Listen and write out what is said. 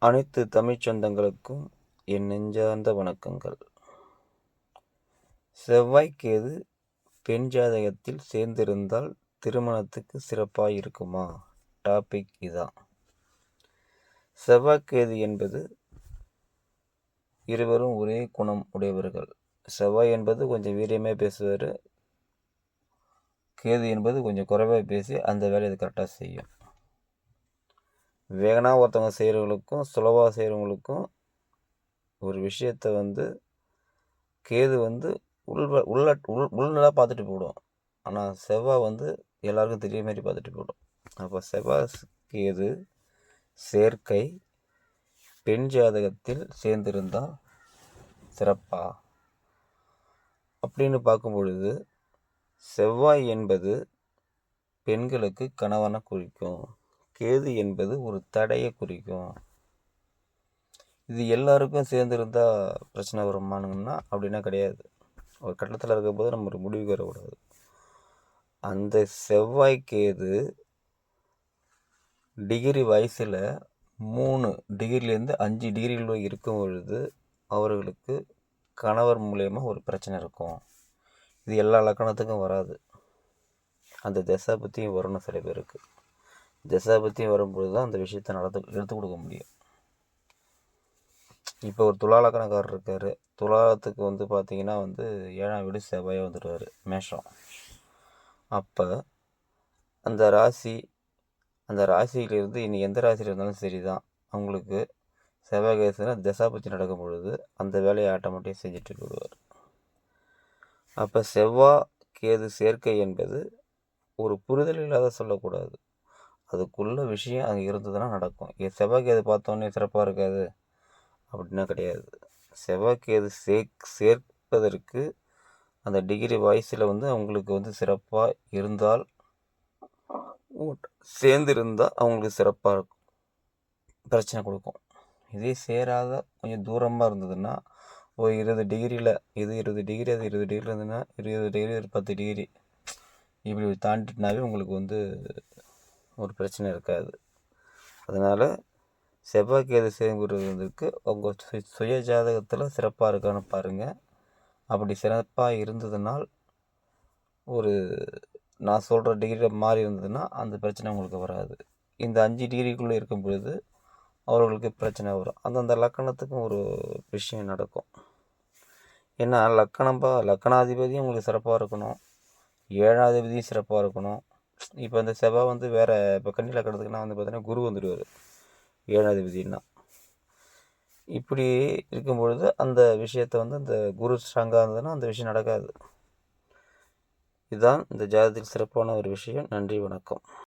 அனைத்து தமிழ்ச் சொந்தங்களுக்கும் என் நெஞ்சார்ந்த வணக்கங்கள். செவ்வாய் கேது பெண் ஜாதகத்தில் சேர்ந்திருந்தால் திருமணத்துக்கு சிறப்பாய் இருக்குமா? டாபிக் இதான். செவ்வாய் கேது என்பது இருவரும் ஒரே குணம் உடையவர்கள். செவ்வாய் என்பது கொஞ்சம் வீரியமாக பேசுவார், கேது என்பது கொஞ்சம் குறைவாக பேசி அந்த வேலையை கரெக்டாக செய்யும். வேகனாக ஒருத்தவங்க செய்கிறவங்களுக்கும் சுலபாக செய்கிறவங்களுக்கும் ஒரு விஷயத்தை கேது உள்நலாக பார்த்துட்டு போயிடும். ஆனால் செவ்வாய் எல்லாருக்கும் தெரிய மாதிரி பார்த்துட்டு போயிடும். அப்போ செவ்வாய் கேது சேர்க்கை பெண் ஜாதகத்தில் சேர்ந்திருந்தால் சிறப்பா அப்படின்னு பார்க்கும் பொழுது, செவ்வாய் என்பது பெண்களுக்கு கணவனை குறிக்கும், கேது என்பது ஒரு தடையை குறிக்கும். இது எல்லாருக்கும் சேர்ந்துருந்தால் பிரச்சனை வருமானுங்கன்னா அப்படின்னா கிடையாது. ஒரு கட்டத்தில் இருக்கும்போது நம்ம ஒரு முடிவுக்கு வரக்கூடாது. அந்த செவ்வாய் கேது டிகிரி வயசில் 3 டிகிரிலேருந்து 5 டிகிரிகள் இருக்கும் பொழுது அவர்களுக்கு கணவர் மூலயமா ஒரு பிரச்சனை இருக்கும். இது எல்லா லக்கணத்துக்கும் வராது. அந்த திசை பற்றியும் வரணும். சில பேருக்கு திசை பற்றியும் வரும்பொழுது தான் அந்த விஷயத்தை எடுத்து கொடுக்க முடியும். இப்போ ஒரு துலா லக்கணக்காரர் இருக்கார். துலாத்துக்கு பார்த்திங்கன்னா 7ஆம் வீடு செவ்வாயாக வந்துடுவார், மேஷம். அப்போ அந்த ராசியிலிருந்து இனி எந்த ராசியில் இருந்தாலும் சரி தான், அவங்களுக்கு செவ்வாய் கேதுனா திசா பற்றி நடக்கும் பொழுது அந்த வேலையை ஆட்டோமேட்டிக்காக செஞ்சுட்டு போயிடுவார். அப்போ செவ்வாய் கேது சேர்க்கை என்பது ஒரு புரிதல் இல்லாத சொல்லக்கூடாது. அதுக்குள்ள விஷயம் அங்கே இருந்ததுன்னா நடக்கும். செவ்வாய் கேது பார்த்தோன்னே சிறப்பாக இருக்காது அப்படின்னா கிடையாது. செவ்வாய் கேது சேர்ப்பதற்கு அந்த டிகிரி வயசில் அவங்களுக்கு சிறப்பாக இருந்தால், சேர்ந்துருந்தால் அவங்களுக்கு சிறப்பாக இருக்கும், பிரச்சனை கொடுக்கும். இதே சேராத கொஞ்சம் தூரமாக இருந்ததுன்னா ஒரு 20 டிகிரியில் இது 20 டிகிரி அது 20 டிகிரி இருந்ததுன்னா 20 டிகிரி ஒரு 10 டிகிரி இப்படி தாண்டிட்டுனாவே உங்களுக்கு ஒரு பிரச்சனை இருக்காது. அதனால் செவ்வாய் கேது சேர்ந்துருக்கு உங்கள் சுய ஜாதகத்தில் சிறப்பாக இருக்கான்னு பாருங்கள். அப்படி சிறப்பாக இருந்ததுனால் ஒரு நான் சொல்கிற டிகிரியில் மாறி இருந்ததுன்னா அந்த பிரச்சனை உங்களுக்கு வராது. இந்த 5 டிகிரிக்குள்ளே இருக்கும் பொழுது அவர்களுக்கு பிரச்சனை வரும். அந்தந்த லக்கணத்துக்கும் ஒரு விஷயம் நடக்கும். ஏன்னா லக்கணாதிபதியும் உங்களுக்கு சிறப்பாக இருக்கணும், 7ஆதிபதியும் சிறப்பாக இருக்கணும். இப்போ இந்த செவ்வாய் வேறு, இப்போ கன்னி லக்கணத்துக்குன்னா பார்த்தீங்கன்னா குரு வந்துடுவார் 7ஆதிபதினா. இப்படி இருக்கும்பொழுது அந்த விஷயத்தை அந்த குரு ஸ்ட்ராங்காக இருந்ததுன்னா அந்த விஷயம் நடக்காது. இதுதான் இந்த ஜாதகத்தில் சிறப்பான ஒரு விஷயம். நன்றி, வணக்கம்.